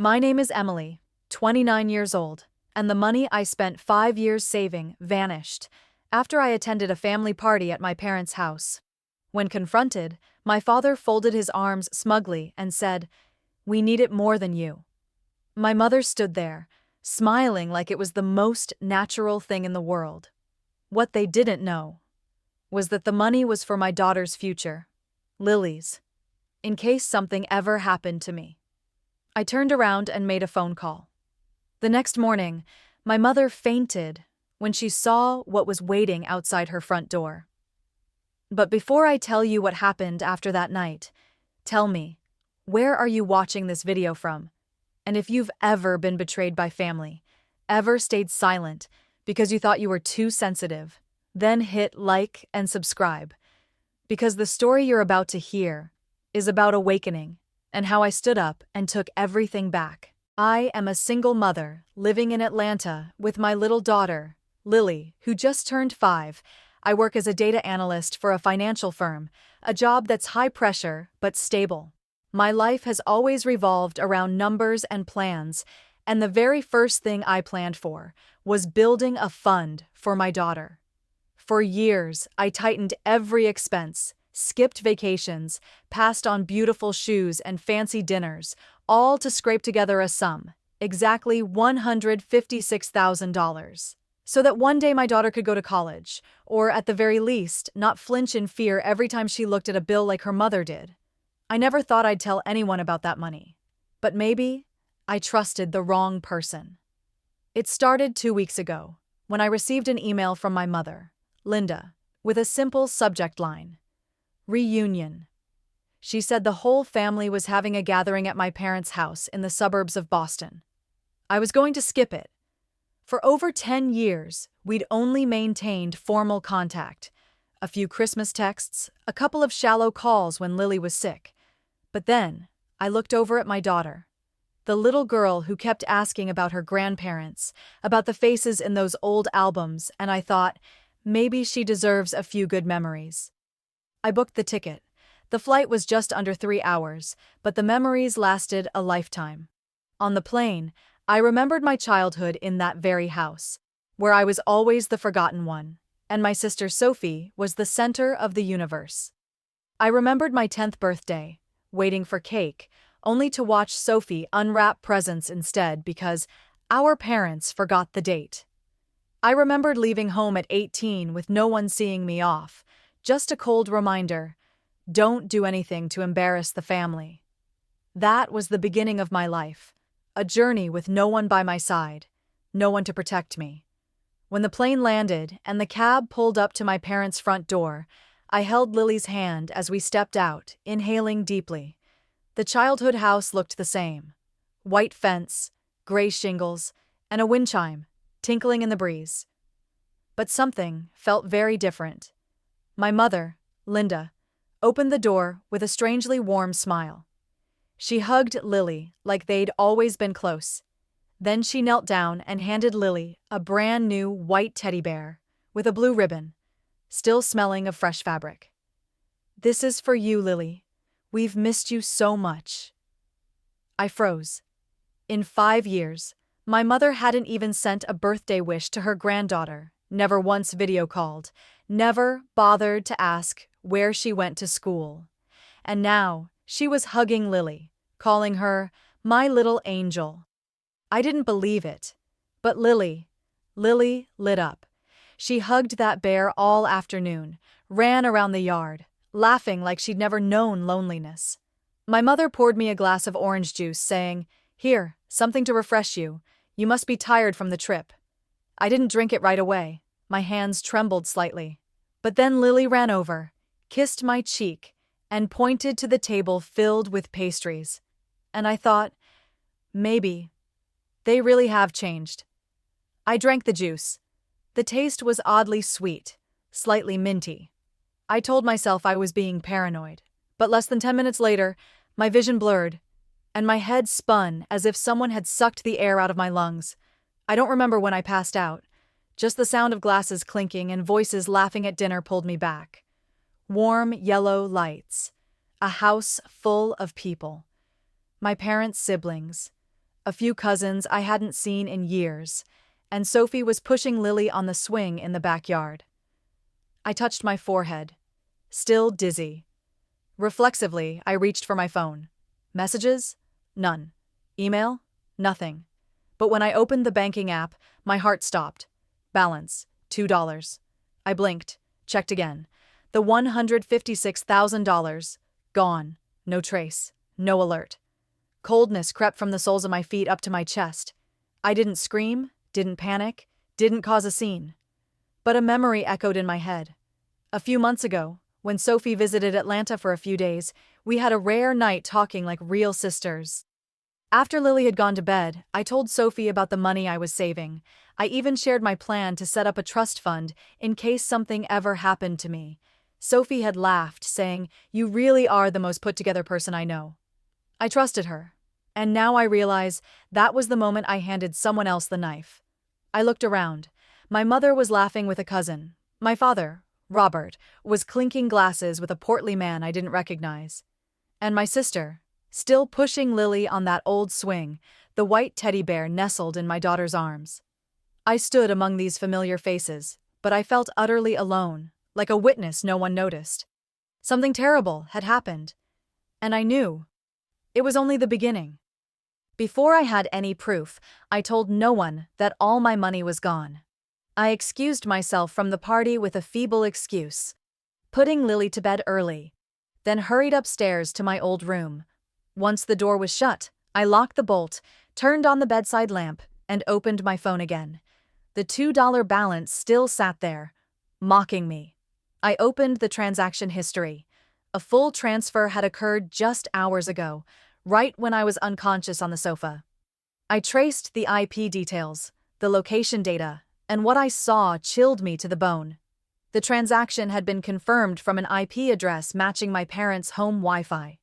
My name is Emily, 29 years old, and the money I spent 5 years saving vanished after I attended a family party at my parents' house. When confronted, my father folded his arms smugly and said, "We need it more than you." My mother stood there, smiling like it was the most natural thing in the world. What they didn't know was that the money was for my daughter's future, Lily's, in case something ever happened to me. I turned around and made a phone call. The next morning, my mother fainted when she saw what was waiting outside her front door. But before I tell you what happened after that night, tell me, where are you watching this video from? And if you've ever been betrayed by family, ever stayed silent because you thought you were too sensitive, then hit like and subscribe. Because the story you're about to hear is about awakening and how I stood up and took everything back. I am a single mother living in Atlanta with my little daughter, Lily, who just turned 5. I work as a data analyst for a financial firm, a job that's high pressure but stable. My life has always revolved around numbers and plans, and the very first thing I planned for was building a fund for my daughter. For years, I tightened every expense, skipped vacations, passed on beautiful shoes and fancy dinners, all to scrape together a sum, exactly $156,000, so that one day my daughter could go to college, or at the very least, not flinch in fear every time she looked at a bill like her mother did. I never thought I'd tell anyone about that money, but maybe I trusted the wrong person. It started 2 weeks ago, when I received an email from my mother, Linda, with a simple subject line: Reunion. She said the whole family was having a gathering at my parents' house in the suburbs of Boston. I was going to skip it. For over 10 years, we'd only maintained formal contact. A few Christmas texts, a couple of shallow calls when Lily was sick. But then, I looked over at my daughter, the little girl who kept asking about her grandparents, about the faces in those old albums, and I thought, maybe she deserves a few good memories. I booked the ticket. The flight was just under 3 hours, but the memories lasted a lifetime. On the plane, I remembered my childhood in that very house, where I was always the forgotten one, and my sister Sophie was the center of the universe. I remembered my 10th birthday, waiting for cake, only to watch Sophie unwrap presents instead because our parents forgot the date. I remembered leaving home at 18 with no one seeing me off, just a cold reminder, don't do anything to embarrass the family. That was the beginning of my life, a journey with no one by my side, no one to protect me. When the plane landed and the cab pulled up to my parents' front door, I held Lily's hand as we stepped out, inhaling deeply. The childhood house looked the same. White fence, gray shingles, and a wind chime, tinkling in the breeze. But something felt very different. My mother, Linda, opened the door with a strangely warm smile. She hugged Lily like they'd always been close. Then she knelt down and handed Lily a brand new white teddy bear with a blue ribbon, still smelling of fresh fabric. "This is for you, Lily. We've missed you so much." I froze. In 5 years, my mother hadn't even sent a birthday wish to her granddaughter, never once video called, never bothered to ask where she went to school. And now, she was hugging Lily, calling her my little angel. I didn't believe it. But Lily lit up. She hugged that bear all afternoon, ran around the yard, laughing like she'd never known loneliness. My mother poured me a glass of orange juice, saying, "Here, something to refresh you. You must be tired from the trip." I didn't drink it right away. My hands trembled slightly. But then Lily ran over, kissed my cheek, and pointed to the table filled with pastries. And I thought, maybe they really have changed. I drank the juice. The taste was oddly sweet, slightly minty. I told myself I was being paranoid, but less than 10 minutes later, my vision blurred, and my head spun as if someone had sucked the air out of my lungs. I don't remember when I passed out. Just the sound of glasses clinking and voices laughing at dinner pulled me back. Warm yellow lights. A house full of people. My parents' siblings. a few cousins I hadn't seen in years, and Sophie was pushing Lily on the swing in the backyard. I touched my forehead, still dizzy. Reflexively, I reached for my phone. Messages? None. Email? Nothing. But when I opened the banking app, my heart stopped. Balance, $2. I blinked, checked again. The $156,000. Gone. No trace. No alert. Coldness crept from the soles of my feet up to my chest. I didn't scream, didn't panic, didn't cause a scene. But a memory echoed in my head. A few months ago, when Sophie visited Atlanta for a few days, we had a rare night talking like real sisters. After Lily had gone to bed, I told Sophie about the money I was saving. I even shared my plan to set up a trust fund in case something ever happened to me. Sophie had laughed, saying, "You really are the most put-together person I know." I trusted her. And now I realize that was the moment I handed someone else the knife. I looked around. My mother was laughing with a cousin. My father, Robert, was clinking glasses with a portly man I didn't recognize. And my sister, still pushing Lily on that old swing, the white teddy bear nestled in my daughter's arms. I stood among these familiar faces, but I felt utterly alone, like a witness no one noticed. Something terrible had happened, and I knew. It was only the beginning. Before I had any proof, I told no one that all my money was gone. I excused myself from the party with a feeble excuse, putting Lily to bed early, then hurried upstairs to my old room. Once the door was shut, I locked the bolt, turned on the bedside lamp, and opened my phone again. The $2 balance still sat there, mocking me. I opened the transaction history. A full transfer had occurred just hours ago, right when I was unconscious on the sofa. I traced the IP details, the location data, and what I saw chilled me to the bone. The transaction had been confirmed from an IP address matching my parents' home Wi-Fi.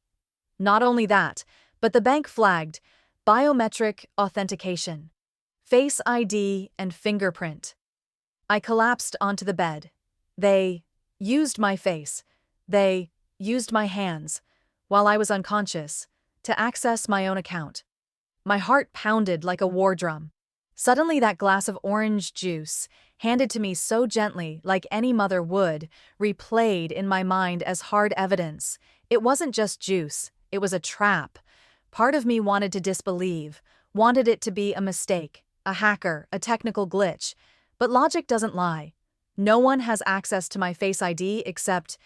Not only that, but the bank flagged biometric authentication, Face ID, and fingerprint. I collapsed onto the bed. They used my face. They used my hands, while I was unconscious, to access my own account. My heart pounded like a war drum. Suddenly that glass of orange juice, handed to me so gently like any mother would, replayed in my mind as hard evidence. It wasn't just juice, it was a trap. Part of me wanted to disbelieve, wanted it to be a mistake, a hacker, a technical glitch. But logic doesn't lie. No one has access to my Face ID except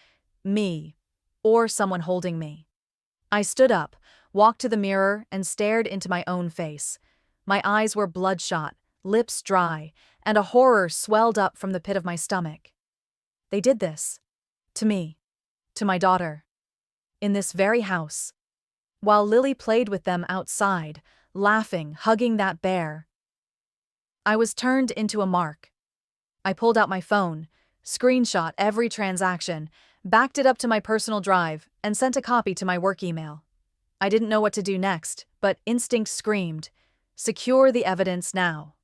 me, or someone holding me. I stood up, walked to the mirror, and stared into my own face. My eyes were bloodshot, lips dry, and a horror swelled up from the pit of my stomach. They did this. To me. To my daughter. In this very house. While Lily played with them outside, laughing, hugging that bear. I was turned into a mark. I pulled out my phone, screenshot every transaction, backed it up to my personal drive, and sent a copy to my work email. I didn't know what to do next, but instinct screamed, "Secure the evidence now."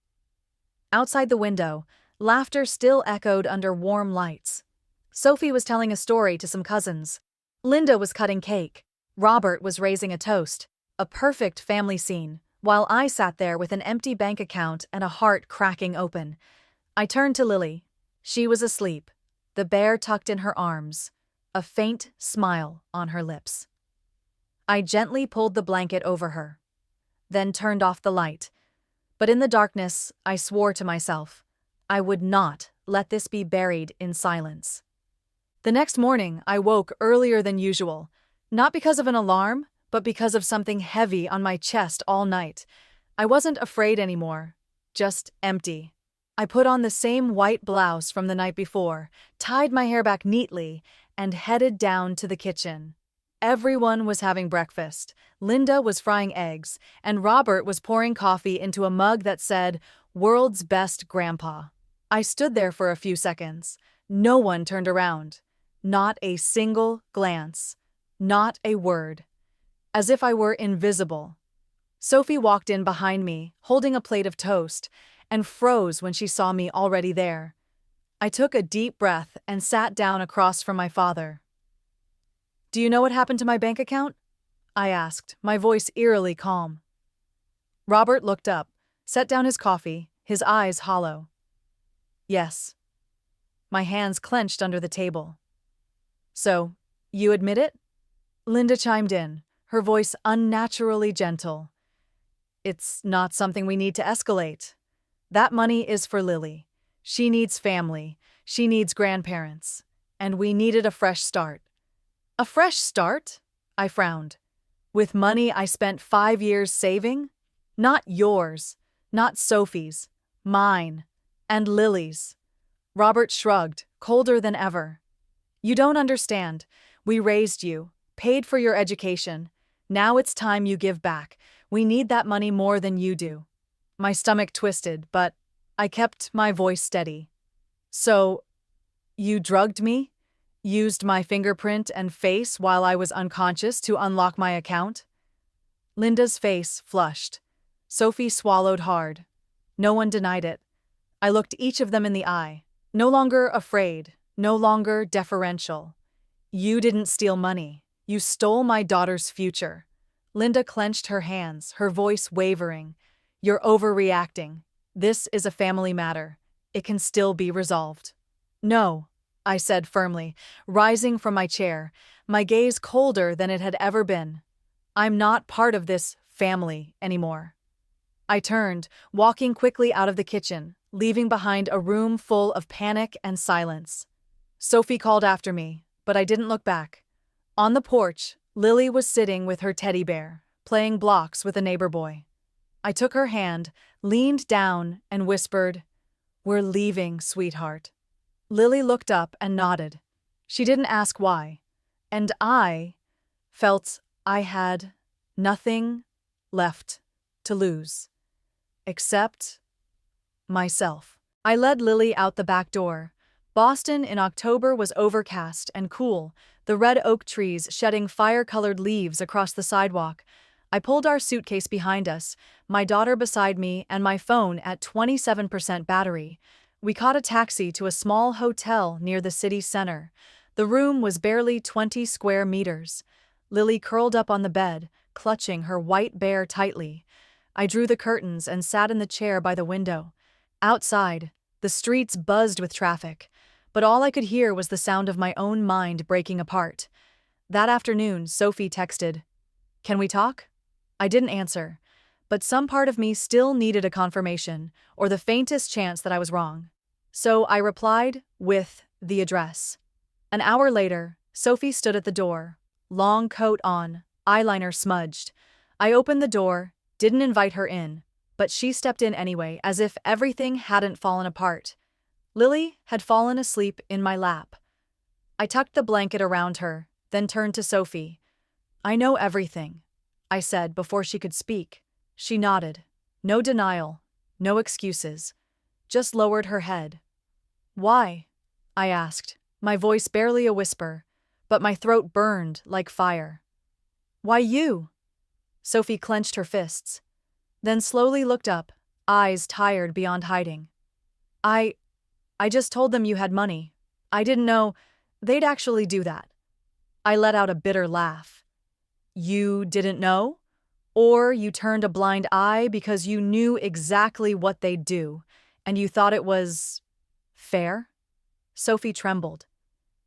Outside the window, laughter still echoed under warm lights. Sophie was telling a story to some cousins. Linda was cutting cake. Robert was raising a toast. A perfect family scene, while I sat there with an empty bank account and a heart cracking open. I turned to Lily. She was asleep, the bear tucked in her arms, a faint smile on her lips. I gently pulled the blanket over her, then turned off the light. But in the darkness, I swore to myself, I would not let this be buried in silence. The next morning, I woke earlier than usual, not because of an alarm, but because of something heavy on my chest all night. I wasn't afraid anymore, just empty. I put on the same white blouse from the night before, tied my hair back neatly, and headed down to the kitchen. Everyone was having breakfast. Linda was frying eggs, and Robert was pouring coffee into a mug that said, "World's Best Grandpa." I stood there for a few seconds. No one turned around. Not a single glance. Not a word. As if I were invisible. Sophie walked in behind me, holding a plate of toast, and froze when she saw me already there. I took a deep breath and sat down across from my father. "Do you know what happened to my bank account?" I asked, my voice eerily calm. Robert looked up, set down his coffee, his eyes hollow. Yes. My hands clenched under the table. So, you admit it? Linda chimed in, her voice unnaturally gentle. It's not something we need to escalate. That money is for Lily. She needs family. She needs grandparents. And we needed a fresh start. A fresh start? I frowned. With money I spent 5 years saving? Not yours. Not Sophie's. Mine. And Lily's. Robert shrugged, colder than ever. You don't understand. We raised you, paid for your education. Now it's time you give back. We need that money more than you do. My stomach twisted, but I kept my voice steady. So, you drugged me? Used my fingerprint and face while I was unconscious to unlock my account? Linda's face flushed. Sophie swallowed hard. No one denied it. I looked each of them in the eye. No longer afraid, no longer deferential. You didn't steal money. You stole my daughter's future. Linda clenched her hands, her voice wavering. You're overreacting. This is a family matter. It can still be resolved. No, I said firmly, rising from my chair, my gaze colder than it had ever been. I'm not part of this family anymore. I turned, walking quickly out of the kitchen, leaving behind a room full of panic and silence. Sophie called after me, but I didn't look back. On the porch, Lily was sitting with her teddy bear, playing blocks with a neighbor boy. I took her hand, leaned down, and whispered, "We're leaving, sweetheart." Lily looked up and nodded. She didn't ask why, and I felt I had nothing left to lose, except myself. I led Lily out the back door. Boston in October was overcast and cool, the red oak trees shedding fire-colored leaves across the sidewalk. I pulled our suitcase behind us, my daughter beside me and my phone at 27% battery. We caught a taxi to a small hotel near the city center. The room was barely 20 square meters. Lily curled up on the bed, clutching her white bear tightly. I drew the curtains and sat in the chair by the window. Outside, the streets buzzed with traffic, but all I could hear was the sound of my own mind breaking apart. That afternoon, Sophie texted, "Can we talk?" I didn't answer, but some part of me still needed a confirmation, or the faintest chance that I was wrong. So I replied with the address. An hour later, Sophie stood at the door, long coat on, eyeliner smudged. I opened the door, didn't invite her in, but she stepped in anyway, as if everything hadn't fallen apart. Lily had fallen asleep in my lap. I tucked the blanket around her, then turned to Sophie. "I know everything," I said before she could speak. She nodded. No denial, no excuses. Just lowered her head. "Why?" I asked, my voice barely a whisper, but my throat burned like fire. "Why you?" Sophie clenched her fists, then slowly looked up, eyes tired beyond hiding. I just told them you had money. I didn't know they'd actually do that." I let out a bitter laugh. "You didn't know? Or you turned a blind eye because you knew exactly what they'd do, and you thought it was fair?" Sophie trembled.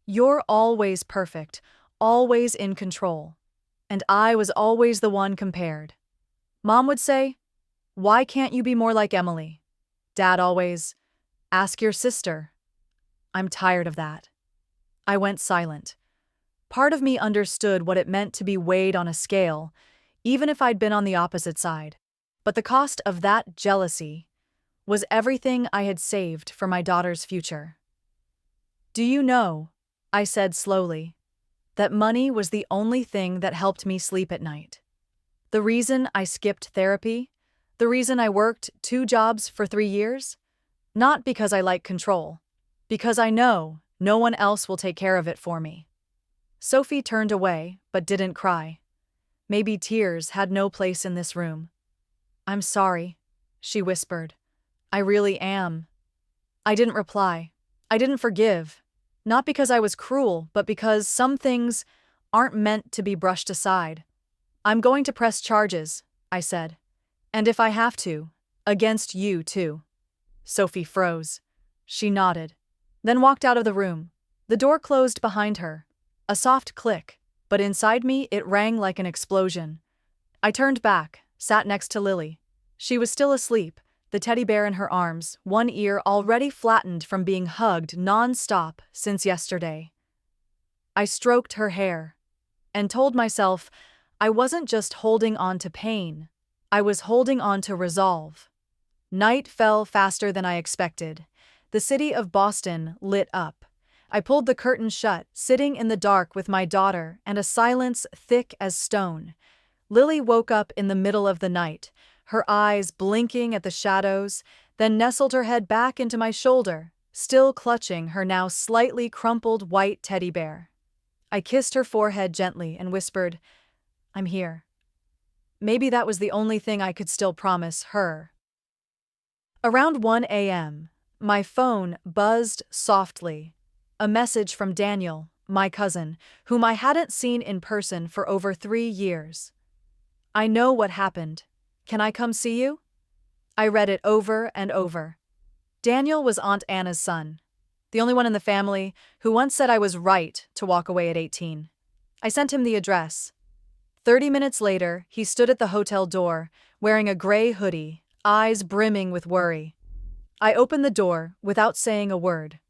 "You're always perfect, always in control. And I was always the one compared. Mom would say, 'Why can't you be more like Emily?' Dad always, 'Ask your sister.' I'm tired of that." I went silent. Part of me understood what it meant to be weighed on a scale, even if I'd been on the opposite side. But the cost of that jealousy was everything I had saved for my daughter's future. "Do you know," I said slowly, "that money was the only thing that helped me sleep at night? The reason I skipped therapy? The reason I worked 2 jobs for 3 years? Not because I like control. Because I know no one else will take care of it for me." Sophie turned away, but didn't cry. Maybe tears had no place in this room. "I'm sorry," she whispered. "I really am." I didn't reply. I didn't forgive. Not because I was cruel, but because some things aren't meant to be brushed aside. "I'm going to press charges," I said. And if I have to, against you too. Sophie froze. She nodded, then walked out of the room. The door closed behind her. A soft click, but inside me it rang like an explosion. I turned back, sat next to Lily. She was still asleep, the teddy bear in her arms, one ear already flattened from being hugged non-stop since yesterday. I stroked her hair and told myself I wasn't just holding on to pain, I was holding on to resolve. Night fell faster than I expected. The city of Boston lit up. I pulled the curtain shut, sitting in the dark with my daughter and a silence thick as stone. Lily woke up in the middle of the night, her eyes blinking at the shadows, then nestled her head back into my shoulder, still clutching her now slightly crumpled white teddy bear. I kissed her forehead gently and whispered, "I'm here." Maybe that was the only thing I could still promise her. Around 1 a.m., my phone buzzed softly. A message from Daniel, my cousin, whom I hadn't seen in person for over 3 years. "I know what happened. Can I come see you?" I read it over and over. Daniel was Aunt Anna's son, the only one in the family who once said I was right to walk away at 18. I sent him the address. 30 minutes later, he stood at the hotel door, wearing a gray hoodie, eyes brimming with worry. I opened the door without saying a word.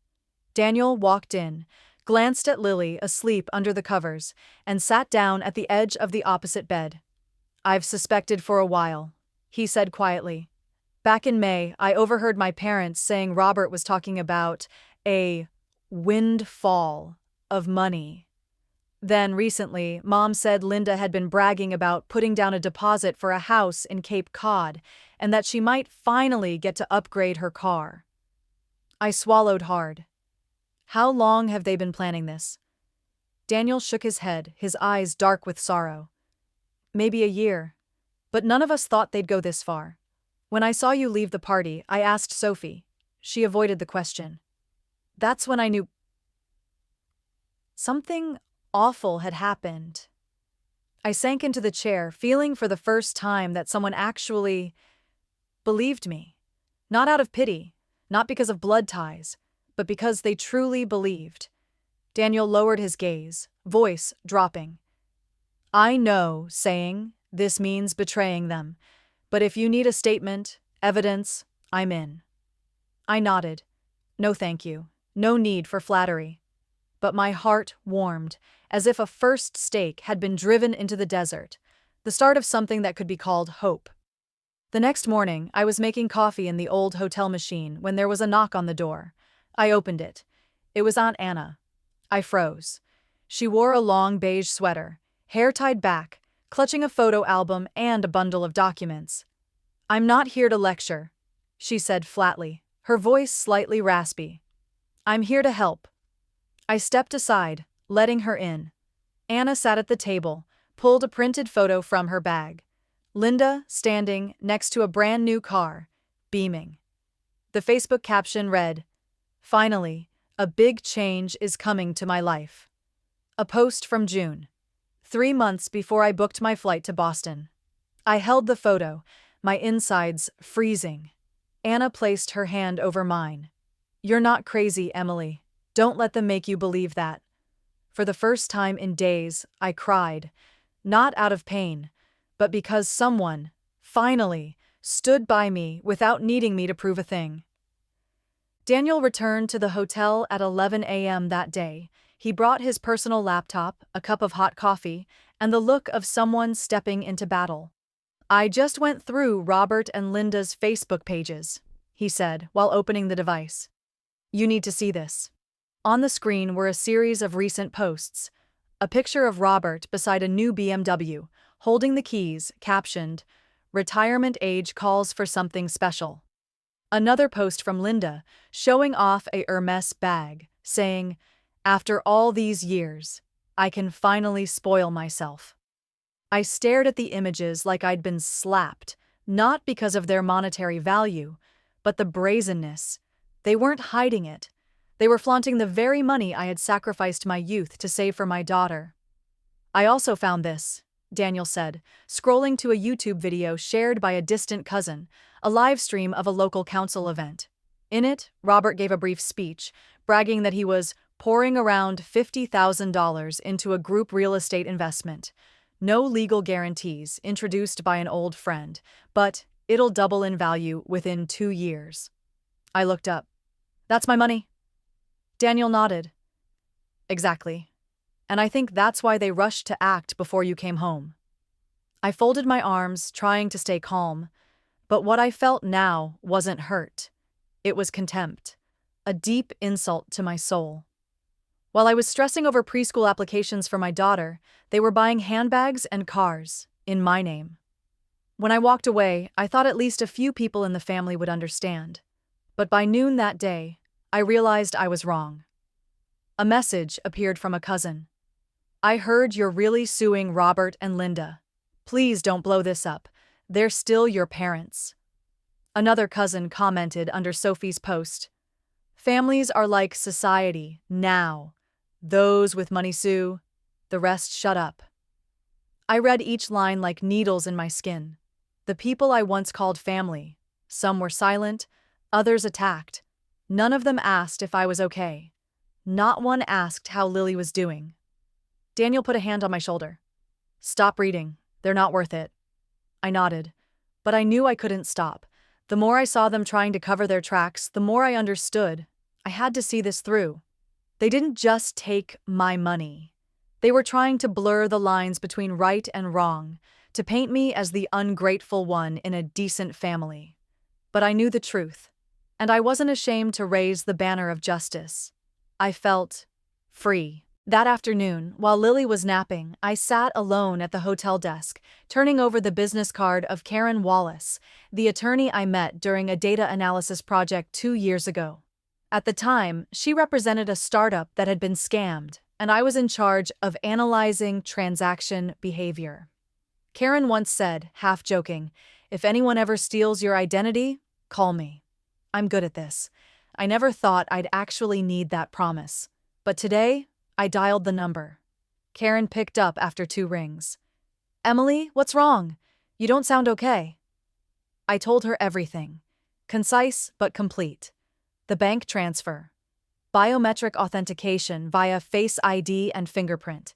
Daniel walked in, glanced at Lily asleep under the covers, and sat down at the edge of the opposite bed. "I've suspected for a while," he said quietly. "Back in May, I overheard my parents saying Robert was talking about a windfall of money. Then recently, Mom said Linda had been bragging about putting down a deposit for a house in Cape Cod and that she might finally get to upgrade her car." I swallowed hard. "How long have they been planning this?" Daniel shook his head, his eyes dark with sorrow. "Maybe a year. But none of us thought they'd go this far. When I saw you leave the party, I asked Sophie. She avoided the question. That's when I knew something awful had happened." I sank into the chair, feeling for the first time that someone actually believed me. Not out of pity, not because of blood ties, but because they truly believed. Daniel lowered his gaze, voice dropping. "I know, saying this means betraying them, but if you need a statement, evidence, I'm in." I nodded. "No thank you. No need for flattery." But my heart warmed, as if a first stake had been driven into the desert, the start of something that could be called hope. The next morning, I was making coffee in the old hotel machine when there was a knock on the door. I opened it. It was Aunt Anna. I froze. She wore a long beige sweater, hair tied back, clutching a photo album and a bundle of documents. "I'm not here to lecture," she said flatly, her voice slightly raspy. "I'm here to help." I stepped aside, letting her in. Anna sat at the table, pulled a printed photo from her bag. Linda, standing next to a brand new car, beaming. The Facebook caption read, "Finally, a big change is coming to my life." A post from June, 3 months before I booked my flight to Boston. I held the photo, my insides freezing. Anna placed her hand over mine. "You're not crazy, Emily. Don't let them make you believe that." For the first time in days, I cried, not out of pain, but because someone, finally, stood by me without needing me to prove a thing. Daniel returned to the hotel at 11 a.m. that day. He brought his personal laptop, a cup of hot coffee, and the look of someone stepping into battle. "I just went through Robert and Linda's Facebook pages," he said while opening the device. "You need to see this." On the screen were a series of recent posts. A picture of Robert beside a new BMW, holding the keys, captioned, "Retirement age calls for something special." Another post from Linda, showing off a Hermes bag, saying, "After all these years, I can finally spoil myself." I stared at the images like I'd been slapped, not because of their monetary value, but the brazenness. They weren't hiding it. They were flaunting the very money I had sacrificed my youth to save for my daughter. I also found this. Daniel said, scrolling to a YouTube video shared by a distant cousin, a live stream of a local council event. In it, Robert gave a brief speech, bragging that he was pouring around $50,000 into a group real estate investment. No legal guarantees, introduced by an old friend, but it'll double in value within 2 years. I looked up. That's my money. Daniel nodded. Exactly. And I think that's why they rushed to act before you came home. I folded my arms, trying to stay calm, but what I felt now wasn't hurt. It was contempt, a deep insult to my soul. While I was stressing over preschool applications for my daughter, they were buying handbags and cars, in my name. When I walked away, I thought at least a few people in the family would understand. But by noon that day, I realized I was wrong. A message appeared from a cousin. I heard you're really suing Robert and Linda. Please don't blow this up. They're still your parents. Another cousin commented under Sophie's post. Families are like society, now. Those with money sue, the rest shut up. I read each line like needles in my skin. The people I once called family. Some were silent, others attacked. None of them asked if I was okay. Not one asked how Lily was doing. Daniel put a hand on my shoulder. Stop reading. They're not worth it. I nodded, but I knew I couldn't stop. The more I saw them trying to cover their tracks, the more I understood. I had to see this through. They didn't just take my money. They were trying to blur the lines between right and wrong, to paint me as the ungrateful one in a decent family. But I knew the truth, and I wasn't ashamed to raise the banner of justice. I felt free. That afternoon, while Lily was napping, I sat alone at the hotel desk, turning over the business card of Karen Wallace, the attorney I met during a data analysis project 2 years ago. At the time, she represented a startup that had been scammed, and I was in charge of analyzing transaction behavior. Karen once said, half joking, "If anyone ever steals your identity, call me. I'm good at this." I never thought I'd actually need that promise. But today, I dialed the number. Karen picked up after 2 rings. "Emily, what's wrong? You don't sound okay." I told her everything. Concise but complete. The bank transfer. Biometric authentication via Face ID and fingerprint.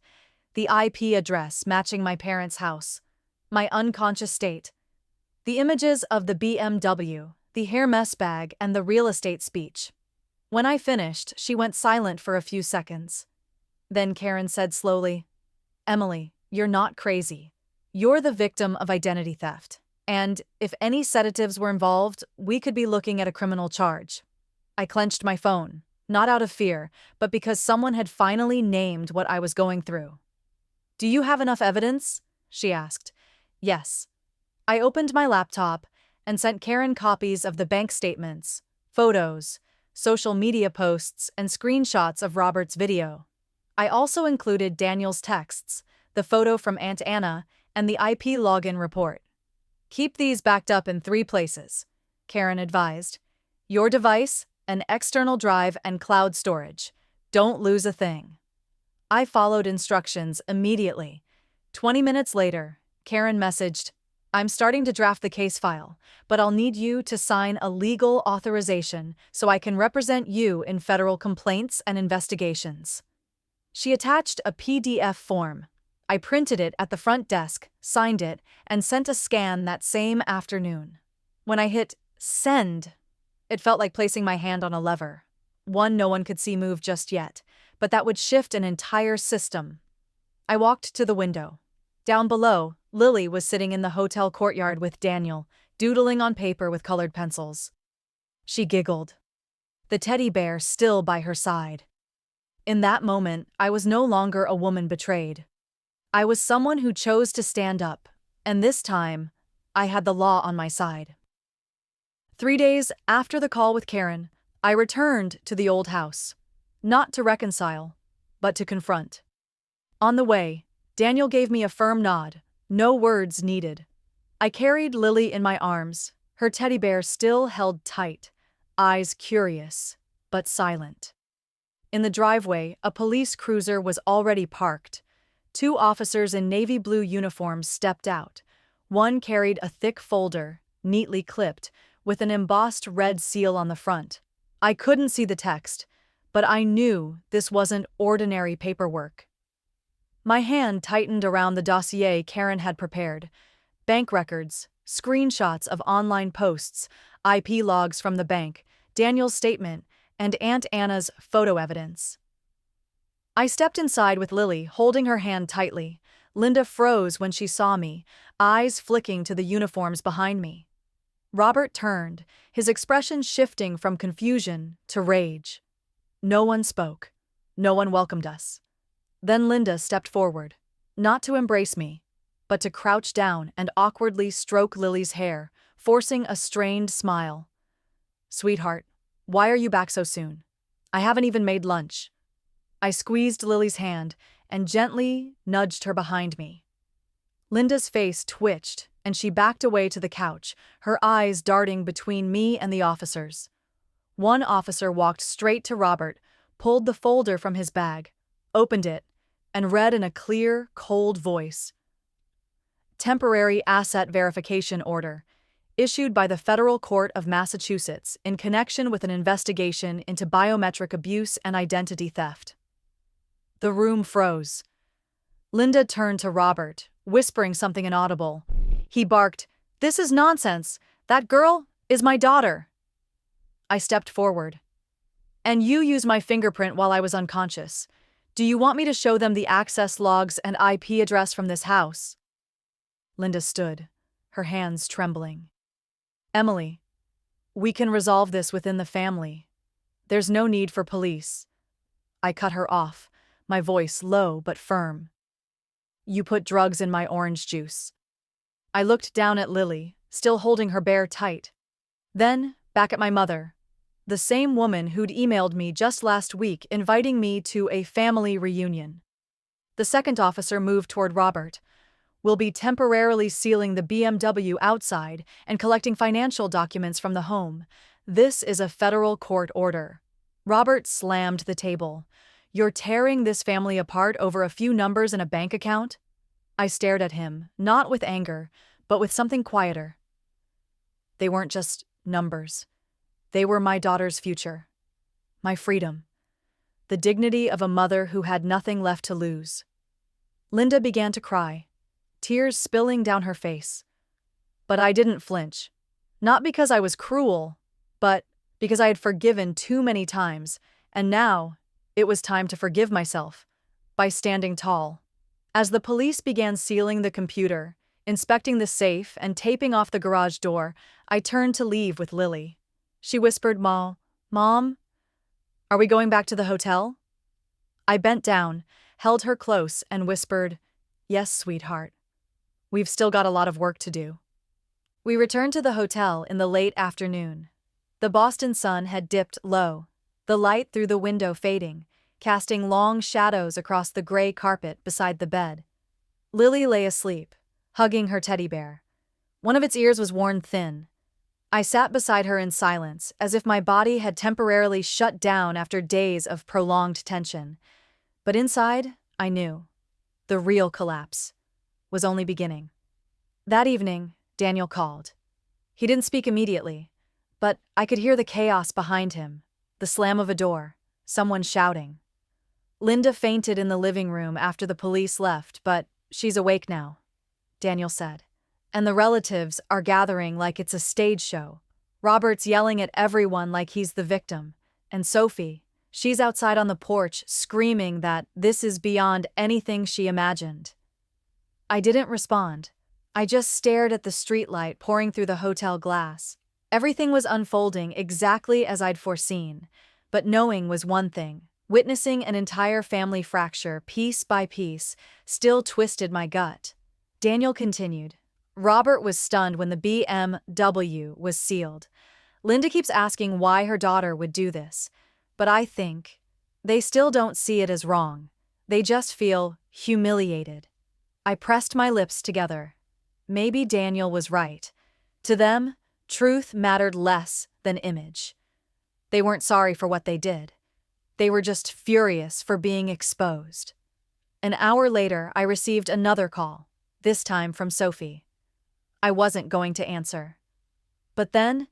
The IP address matching my parents' house. My unconscious state. The images of the BMW, the Hermes bag, and the real estate speech. When I finished, she went silent for a few seconds. Then Karen said slowly, "Emily, you're not crazy. You're the victim of identity theft. And if any sedatives were involved, we could be looking at a criminal charge." I clenched my phone, not out of fear, but because someone had finally named what I was going through. "Do you have enough evidence?" she asked. "Yes." I opened my laptop and sent Karen copies of the bank statements, photos, social media posts, and screenshots of Robert's video. I also included Daniel's texts, the photo from Aunt Anna, and the IP login report. "Keep these backed up in 3 places," Karen advised. "Your device, an external drive, and cloud storage. Don't lose a thing." I followed instructions immediately. 20 minutes later, Karen messaged, "I'm starting to draft the case file, but I'll need you to sign a legal authorization so I can represent you in federal complaints and investigations." She attached a PDF form. I printed it at the front desk, signed it, and sent a scan that same afternoon. When I hit send, it felt like placing my hand on a lever. One no one could see move just yet, but that would shift an entire system. I walked to the window. Down below, Lily was sitting in the hotel courtyard with Daniel, doodling on paper with colored pencils. She giggled, the teddy bear still by her side. In that moment, I was no longer a woman betrayed. I was someone who chose to stand up, and this time, I had the law on my side. 3 days after the call with Karen, I returned to the old house. Not to reconcile, but to confront. On the way, Daniel gave me a firm nod, no words needed. I carried Lily in my arms, her teddy bear still held tight, eyes curious, but silent. In the driveway, a police cruiser was already parked. Two officers in navy blue uniforms stepped out. One carried a thick folder, neatly clipped, with an embossed red seal on the front. I couldn't see the text, but I knew this wasn't ordinary paperwork. My hand tightened around the dossier Karen had prepared. Bank records, screenshots of online posts, IP logs from the bank, Daniel's statement, and Aunt Anna's photo evidence. I stepped inside with Lily, holding her hand tightly. Linda froze when she saw me, eyes flicking to the uniforms behind me. Robert turned, his expression shifting from confusion to rage. No one spoke. No one welcomed us. Then Linda stepped forward, not to embrace me, but to crouch down and awkwardly stroke Lily's hair, forcing a strained smile. "Sweetheart, why are you back so soon? I haven't even made lunch." I squeezed Lily's hand and gently nudged her behind me. Linda's face twitched, and she backed away to the couch, her eyes darting between me and the officers. One officer walked straight to Robert, pulled the folder from his bag, opened it, and read in a clear, cold voice. "Temporary Asset Verification Order, issued by the Federal Court of Massachusetts in connection with an investigation into biometric abuse and identity theft." The room froze. Linda turned to Robert, whispering something inaudible. He barked, "This is nonsense. That girl is my daughter." I stepped forward. "And you used my fingerprint while I was unconscious. Do you want me to show them the access logs and IP address from this house?" Linda stood, her hands trembling. "Emily, we can resolve this within the family. There's no need for police." I cut her off, my voice low but firm. "You put drugs in my orange juice." I looked down at Lily, still holding her bear tight. Then, back at my mother, the same woman who'd emailed me just last week inviting me to a family reunion. The second officer moved toward Robert. "We'll be temporarily sealing the BMW outside and collecting financial documents from the home. This is a federal court order." Robert slammed the table. "You're tearing this family apart over a few numbers in a bank account?" I stared at him, not with anger, but with something quieter. They weren't just numbers. They were my daughter's future, my freedom, the dignity of a mother who had nothing left to lose. Linda began to cry, tears spilling down her face. But I didn't flinch. Not because I was cruel, but because I had forgiven too many times, and now it was time to forgive myself by standing tall. As the police began sealing the computer, inspecting the safe, and taping off the garage door, I turned to leave with Lily. She whispered, Mom, are we going back to the hotel?" I bent down, held her close, and whispered, "Yes, sweetheart. We've still got a lot of work to do." We returned to the hotel in the late afternoon. The Boston sun had dipped low, the light through the window fading, casting long shadows across the gray carpet beside the bed. Lily lay asleep, hugging her teddy bear. One of its ears was worn thin. I sat beside her in silence, as if my body had temporarily shut down after days of prolonged tension. But inside, I knew. The real collapse was only beginning. That evening, Daniel called. He didn't speak immediately, but I could hear the chaos behind him, the slam of a door, someone shouting. "Linda fainted in the living room after the police left, but she's awake now," Daniel said. "And the relatives are gathering like it's a stage show. Robert's yelling at everyone like he's the victim. And Sophie, she's outside on the porch screaming that this is beyond anything she imagined." I didn't respond. I just stared at the streetlight pouring through the hotel glass. Everything was unfolding exactly as I'd foreseen, but knowing was one thing. Witnessing an entire family fracture piece by piece still twisted my gut. Daniel continued. "Robert was stunned when the BMW was sealed. Linda keeps asking why her daughter would do this, but I think they still don't see it as wrong. They just feel humiliated." I pressed my lips together. Maybe Daniel was right. To them, truth mattered less than image. They weren't sorry for what they did. They were just furious for being exposed. An hour later, I received another call, this time from Sophie. I wasn't going to answer. But then,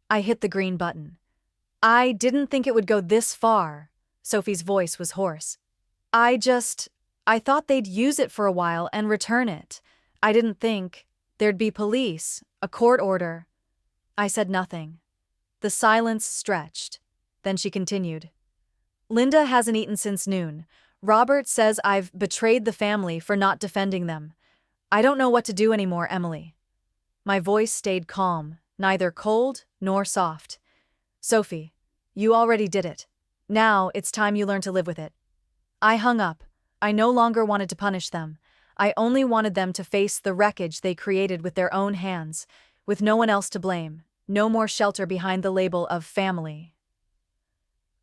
I hit the green button. I didn't think it would go this far. Sophie's voice was hoarse. I thought they'd use it for a while and return it. I didn't think there'd be police, a court order. I said nothing. The silence stretched. Then she continued. Linda hasn't eaten since noon. Robert says I've betrayed the family for not defending them. I don't know what to do anymore, Emily. My voice stayed calm, neither cold nor soft. Sophie, you already did it. Now it's time you learn to live with it. I hung up. I no longer wanted to punish them. I only wanted them to face the wreckage they created with their own hands, with no one else to blame, no more shelter behind the label of family.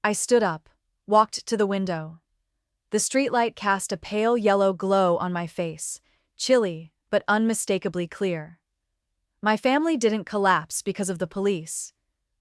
I stood up, walked to the window. The streetlight cast a pale yellow glow on my face, chilly but unmistakably clear. My family didn't collapse because of the police.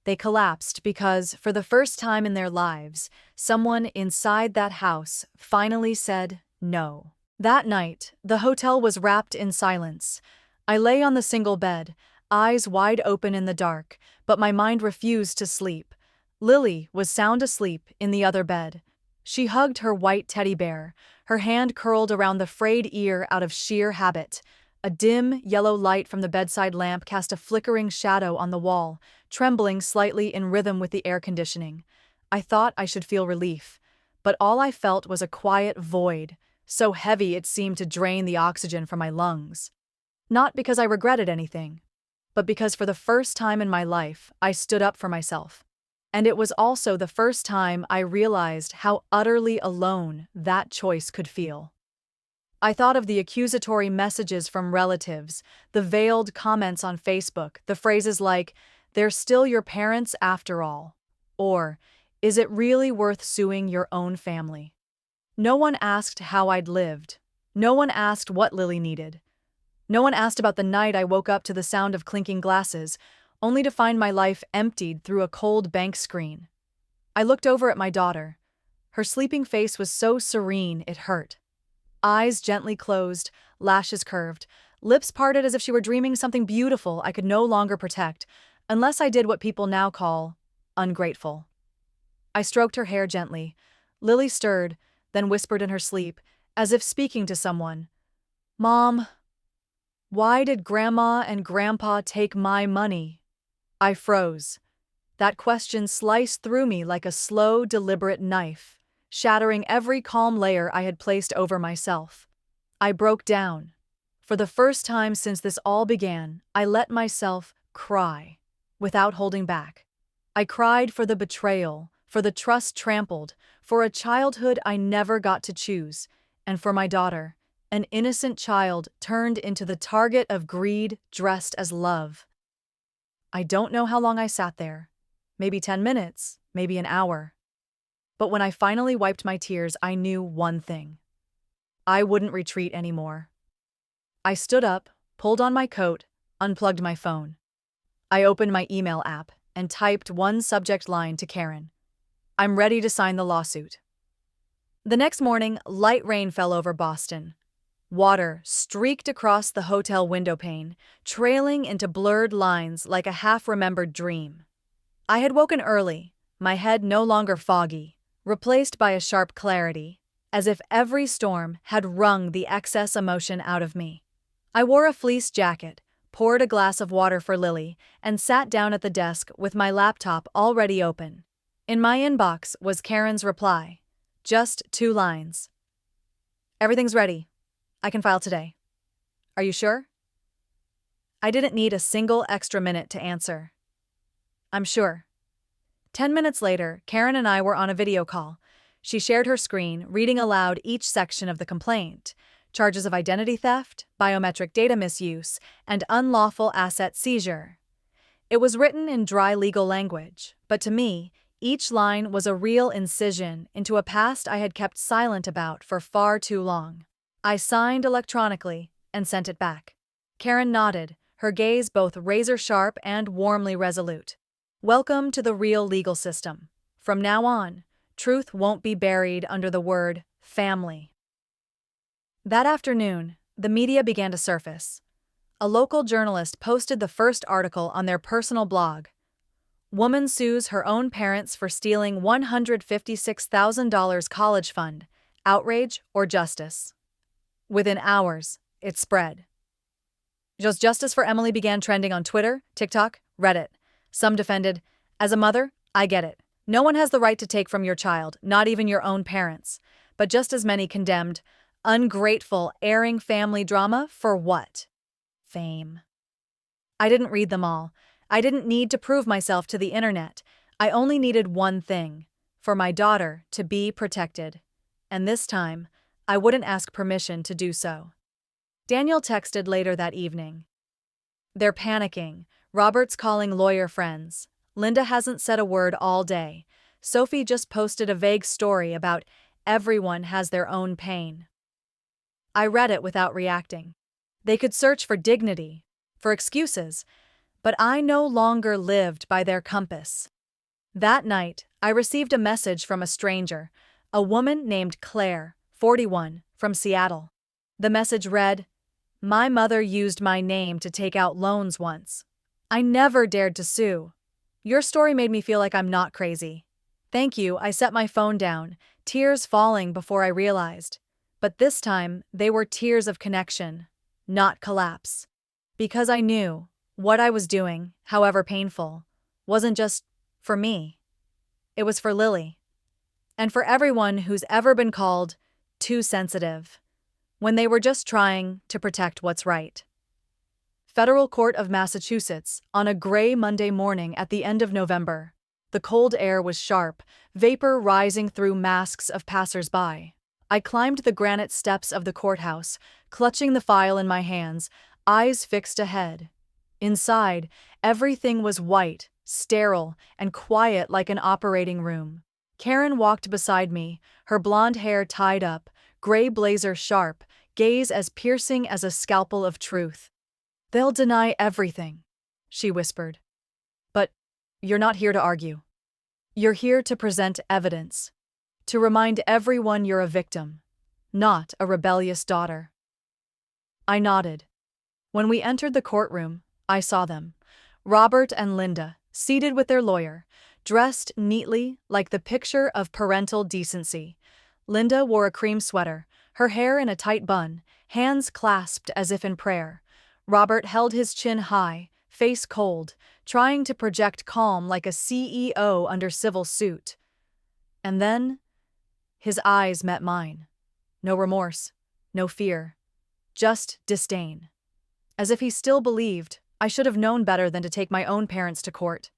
They collapsed because, for the first time in their lives, someone inside that house finally said no. That night, the hotel was wrapped in silence. I lay on the single bed, eyes wide open in the dark, but my mind refused to sleep. Lily was sound asleep in the other bed. She hugged her white teddy bear, her hand curled around the frayed ear out of sheer habit. A dim, yellow light from the bedside lamp cast a flickering shadow on the wall, trembling slightly in rhythm with the air conditioning. I thought I should feel relief, but all I felt was a quiet void, so heavy it seemed to drain the oxygen from my lungs. Not because I regretted anything, but because for the first time in my life, I stood up for myself. And it was also the first time I realized how utterly alone that choice could feel. I thought of the accusatory messages from relatives, the veiled comments on Facebook, the phrases like, "They're still your parents after all," or, "Is it really worth suing your own family?" No one asked how I'd lived. No one asked what Lily needed. No one asked about the night I woke up to the sound of clinking glasses, only to find my life emptied through a cold bank screen. I looked over at my daughter. Her sleeping face was so serene it hurt. Eyes gently closed, lashes curved, lips parted as if she were dreaming something beautiful I could no longer protect, unless I did what people now call ungrateful. I stroked her hair gently. Lily stirred, then whispered in her sleep, as if speaking to someone. "Mom, why did Grandma and Grandpa take my money?" I froze. That question sliced through me like a slow, deliberate knife, shattering every calm layer I had placed over myself. I broke down. For the first time since this all began, I let myself cry, without holding back. I cried for the betrayal, for the trust trampled, for a childhood I never got to choose, and for my daughter, an innocent child turned into the target of greed dressed as love. I don't know how long I sat there. Maybe 10 minutes, maybe an hour. But when I finally wiped my tears, I knew one thing. I wouldn't retreat anymore. I stood up, pulled on my coat, unplugged my phone. I opened my email app and typed one subject line to Karen. "I'm ready to sign the lawsuit." The next morning, light rain fell over Boston. Water streaked across the hotel windowpane, trailing into blurred lines like a half-remembered dream. I had woken early, my head no longer foggy, replaced by a sharp clarity, as if every storm had wrung the excess emotion out of me. I wore a fleece jacket, poured a glass of water for Lily, and sat down at the desk with my laptop already open. In my inbox was Karen's reply. Just 2 lines. "Everything's ready. I can file today. Are you sure?" I didn't need a single extra minute to answer. "I'm sure." 10 minutes later, Karen and I were on a video call. She shared her screen, reading aloud each section of the complaint: charges of identity theft, biometric data misuse, and unlawful asset seizure. It was written in dry legal language, but to me, each line was a real incision into a past I had kept silent about for far too long. I signed electronically and sent it back. Karen nodded, her gaze both razor-sharp and warmly resolute. "Welcome to the real legal system. From now on, truth won't be buried under the word family." That afternoon, the media began to surface. A local journalist posted the first article on their personal blog. Woman sues her own parents for stealing $156,000 college fund. Outrage or justice? Within hours, it spread. Just justice for Emily began trending on Twitter, TikTok, Reddit. Some defended, as a mother, I get it. No one has the right to take from your child, not even your own parents. But just as many condemned, ungrateful, airing family drama for what? Fame. I didn't read them all. I didn't need to prove myself to the internet. I only needed one thing, for my daughter to be protected. And this time, I wouldn't ask permission to do so. Daniel texted later that evening. They're panicking. Robert's calling lawyer friends. Linda hasn't said a word all day. Sophie just posted a vague story about everyone has their own pain. I read it without reacting. They could search for dignity, for excuses, but I no longer lived by their compass. That night, I received a message from a stranger, a woman named Claire, 41, from Seattle. The message read, "My mother used my name to take out loans once. I never dared to sue. Your story made me feel like I'm not crazy. Thank you." I set my phone down, tears falling before I realized. But this time, they were tears of connection, not collapse. Because I knew what I was doing, however painful, wasn't just for me. It was for Lily. And for everyone who's ever been called too sensitive, when they were just trying to protect what's right. Federal Court of Massachusetts, on a gray Monday morning at the end of November. The cold air was sharp, vapor rising through masks of passers-by. I climbed the granite steps of the courthouse, clutching the file in my hands, eyes fixed ahead. Inside, everything was white, sterile, and quiet like an operating room. Karen walked beside me, her blonde hair tied up, gray blazer sharp, gaze as piercing as a scalpel of truth. "They'll deny everything," she whispered. "But you're not here to argue. You're here to present evidence, to remind everyone you're a victim, not a rebellious daughter." I nodded. When we entered the courtroom, I saw them, Robert and Linda, seated with their lawyer, dressed neatly like the picture of parental decency. Linda wore a cream sweater, her hair in a tight bun, hands clasped as if in prayer. Robert held his chin high, face cold, trying to project calm like a CEO under civil suit. And then, his eyes met mine. No remorse, no fear, just disdain. As if he still believed I should have known better than to take my own parents to court.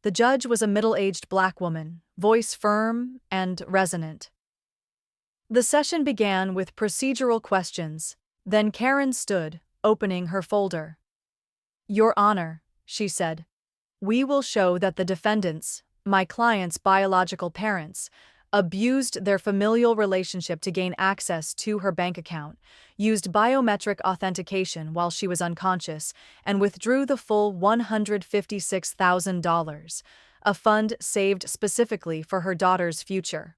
The judge was a middle-aged black woman, voice firm and resonant. The session began with procedural questions. Then Karen stood, opening her folder. "Your Honor," she said, "we will show that the defendants, my client's biological parents, abused their familial relationship to gain access to her bank account, used biometric authentication while she was unconscious, and withdrew the full $156,000, a fund saved specifically for her daughter's future."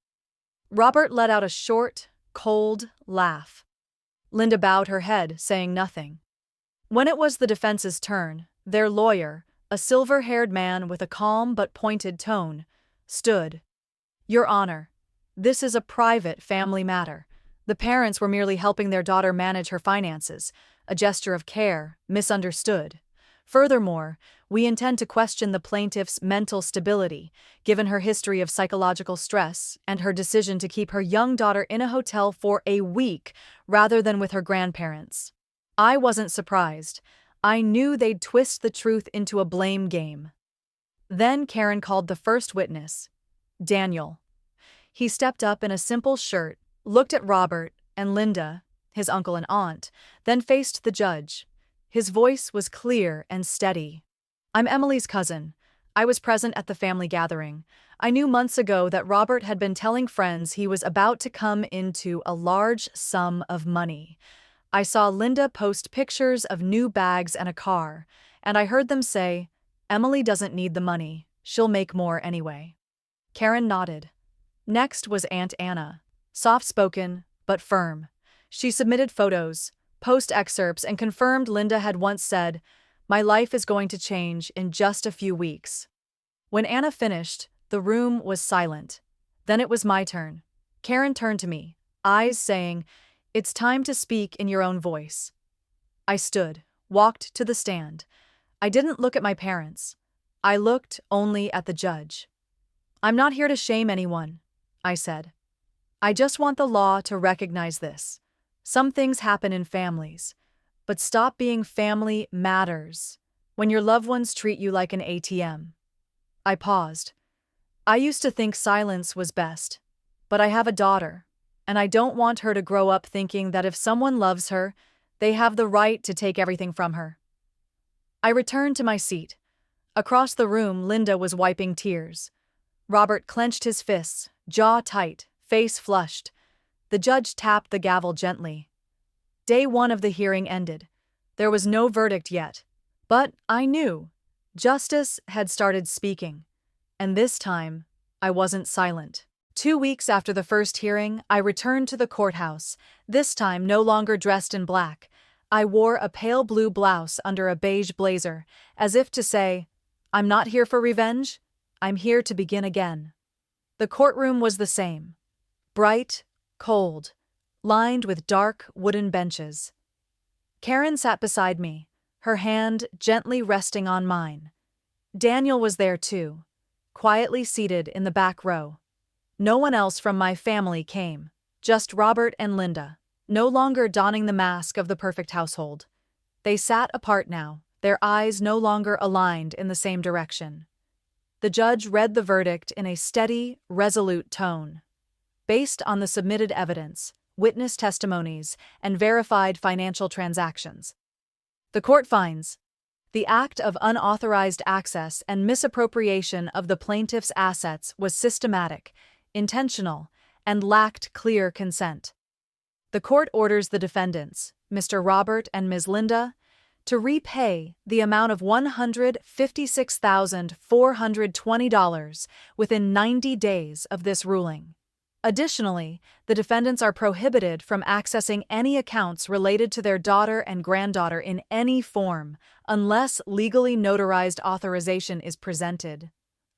Robert let out a short, cold laugh. Linda bowed her head, saying nothing. When it was the defense's turn, their lawyer, a silver-haired man with a calm but pointed tone, stood. "Your Honor, this is a private family matter. The parents were merely helping their daughter manage her finances, a gesture of care, misunderstood. Furthermore, we intend to question the plaintiff's mental stability, given her history of psychological stress and her decision to keep her young daughter in a hotel for a week rather than with her grandparents." I wasn't surprised. I knew they'd twist the truth into a blame game. Then Karen called the first witness, Daniel. He stepped up in a simple shirt, looked at Robert and Linda, his uncle and aunt, then faced the judge. His voice was clear and steady. "I'm Emily's cousin. I was present at the family gathering. I knew months ago that Robert had been telling friends he was about to come into a large sum of money. I saw Linda post pictures of new bags and a car, and I heard them say, 'Emily doesn't need the money, she'll make more anyway.'" Karen nodded. Next was Aunt Anna, soft-spoken but firm. She submitted photos, post excerpts, and confirmed Linda had once said, "My life is going to change in just a few weeks." When Anna finished, the room was silent. Then it was my turn. Karen turned to me, eyes saying, "It's time to speak in your own voice." I stood, walked to the stand. I didn't look at my parents. I looked only at the judge. "I'm not here to shame anyone," I said. "I just want the law to recognize this. Some things happen in families, but stop being family matters when your loved ones treat you like an ATM." I paused. I used to think silence was best, but I have a daughter, and I don't want her to grow up thinking that if someone loves her, they have the right to take everything from her. I returned to my seat. Across the room, Linda was wiping tears. Robert clenched his fists, jaw tight, face flushed. The judge tapped the gavel gently. Day one of the hearing ended. There was no verdict yet. But I knew. Justice had started speaking. And this time, I wasn't silent. 2 weeks after the first hearing, I returned to the courthouse, this time no longer dressed in black. I wore a pale blue blouse under a beige blazer, as if to say, "I'm not here for revenge. I'm here to begin again." The courtroom was the same. Bright, cold, lined with dark wooden benches. Karen sat beside me, her hand gently resting on mine. Daniel was there too, quietly seated in the back row. No one else from my family came, just Robert and Linda, no longer donning the mask of the perfect household. They sat apart now, their eyes no longer aligned in the same direction. The judge read the verdict in a steady, resolute tone. Based on the submitted evidence, witness testimonies, and verified financial transactions, the court finds the act of unauthorized access and misappropriation of the plaintiff's assets was systematic, intentional, and lacked clear consent. The court orders the defendants, Mr. Robert and Ms. Linda, to repay the amount of $156,420 within 90 days of this ruling. Additionally, the defendants are prohibited from accessing any accounts related to their daughter and granddaughter in any form, unless legally notarized authorization is presented.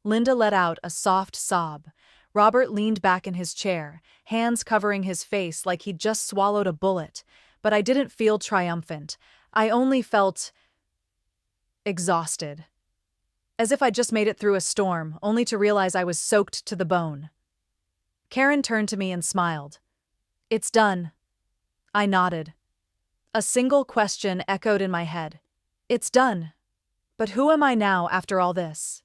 Linda let out a soft sob. Robert leaned back in his chair, hands covering his face like he'd just swallowed a bullet, but I didn't feel triumphant. I only felt exhausted. As if I'd just made it through a storm, only to realize I was soaked to the bone. Karen turned to me and smiled. "It's done." I nodded. A single question echoed in my head. It's done. But who am I now after all this?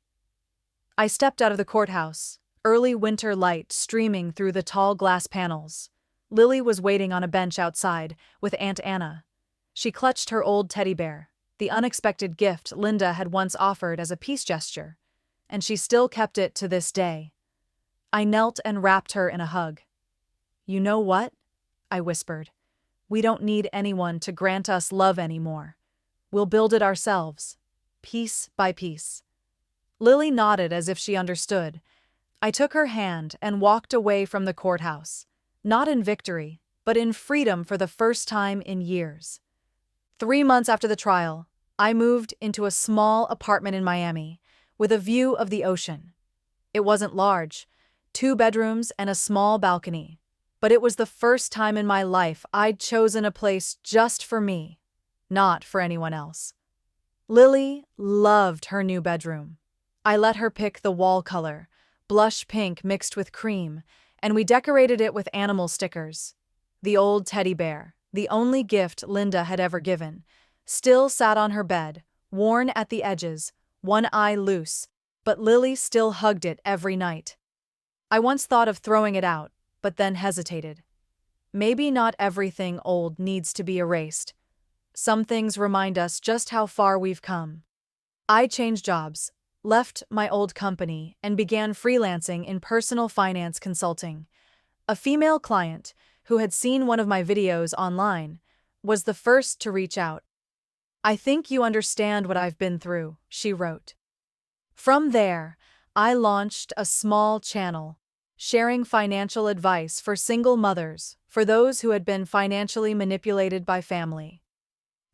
I stepped out of the courthouse, early winter light streaming through the tall glass panels. Lily was waiting on a bench outside, with Aunt Anna. She clutched her old teddy bear, the unexpected gift Linda had once offered as a peace gesture, and she still kept it to this day. I knelt and wrapped her in a hug. "You know what?" I whispered. "We don't need anyone to grant us love anymore. We'll build it ourselves, piece by piece." Lily nodded as if she understood. I took her hand and walked away from the courthouse, not in victory, but in freedom for the first time in years. 3 months after the trial, I moved into a small apartment in Miami, with a view of the ocean. It wasn't large, 2 bedrooms and a small balcony, but it was the first time in my life I'd chosen a place just for me, not for anyone else. Lily loved her new bedroom. I let her pick the wall color, blush pink mixed with cream, and we decorated it with animal stickers. The old teddy bear, the only gift Linda had ever given, still sat on her bed, worn at the edges, one eye loose, but Lily still hugged it every night. I once thought of throwing it out, but then hesitated. Maybe not everything old needs to be erased. Some things remind us just how far we've come. I changed jobs, left my old company, and began freelancing in personal finance consulting. A female client, who had seen one of my videos online, was the first to reach out. "I think you understand what I've been through," she wrote. From there, I launched a small channel, sharing financial advice for single mothers, for those who had been financially manipulated by family.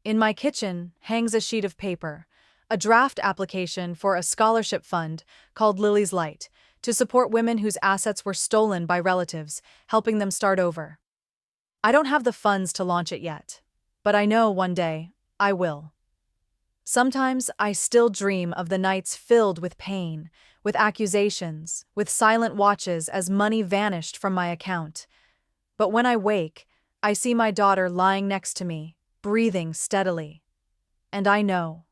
In my kitchen hangs a sheet of paper, a draft application for a scholarship fund called Lily's Light to support women whose assets were stolen by relatives, helping them start over. I don't have the funds to launch it yet, but I know one day I will. Sometimes I still dream of the nights filled with pain, with accusations, with silent watches as money vanished from my account. But when I wake, I see my daughter lying next to me, breathing steadily. And I know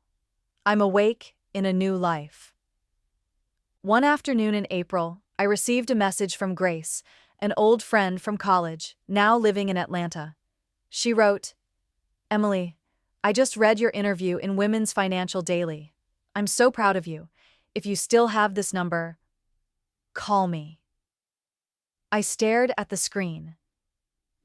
I'm awake in a new life. One afternoon in April, I received a message from Grace, an old friend from college, now living in Atlanta. She wrote, "Emily, I just read your interview in Women's Financial Daily. I'm so proud of you. If you still have this number, call me." I stared at the screen.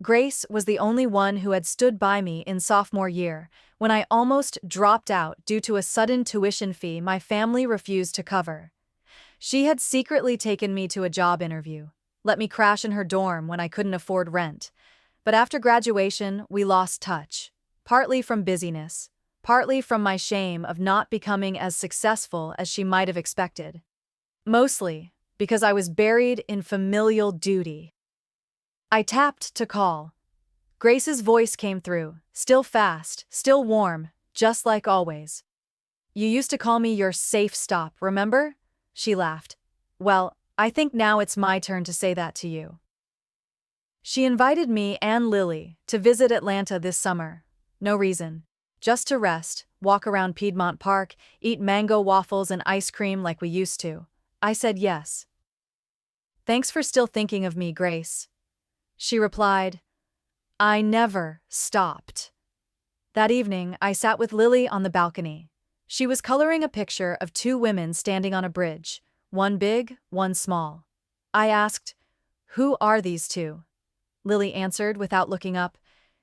Grace was the only one who had stood by me in sophomore year, when I almost dropped out due to a sudden tuition fee my family refused to cover. She had secretly taken me to a job interview, let me crash in her dorm when I couldn't afford rent. But after graduation, we lost touch, partly from busyness, partly from my shame of not becoming as successful as she might have expected. Mostly because I was buried in familial duty. I tapped to call. Grace's voice came through, still fast, still warm, just like always. "You used to call me your safe stop, remember?" She laughed. "Well, I think now it's my turn to say that to you." She invited me and Lily to visit Atlanta this summer. No reason. Just to rest, walk around Piedmont Park, eat mango waffles and ice cream like we used to. I said yes. "Thanks for still thinking of me, Grace." She replied, "I never stopped." That evening, I sat with Lily on the balcony. She was coloring a picture of two women standing on a bridge, one big, one small. I asked, "Who are these two?" Lily answered without looking up,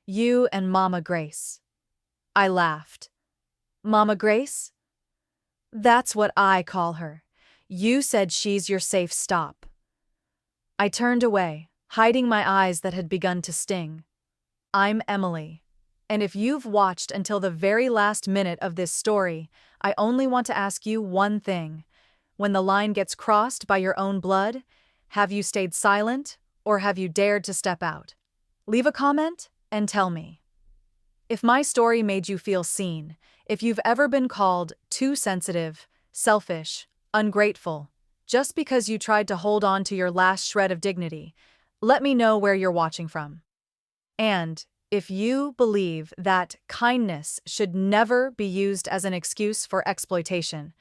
"You and Mama Grace." I laughed. "Mama Grace?" "That's what I call her. You said she's your safe stop." I turned away, hiding my eyes that had begun to sting. I'm Emily. And if you've watched until the very last minute of this story, I only want to ask you one thing. When the line gets crossed by your own blood, have you stayed silent or have you dared to step out? Leave a comment and tell me. If my story made you feel seen, if you've ever been called too sensitive, selfish, ungrateful, just because you tried to hold on to your last shred of dignity, let me know where you're watching from. And if you believe that kindness should never be used as an excuse for exploitation,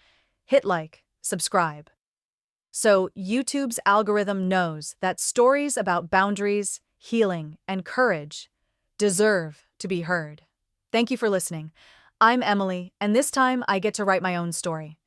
hit like, subscribe. So YouTube's algorithm knows that stories about boundaries, healing, and courage deserve to be heard. Thank you for listening. I'm Emily, and this time I get to write my own story.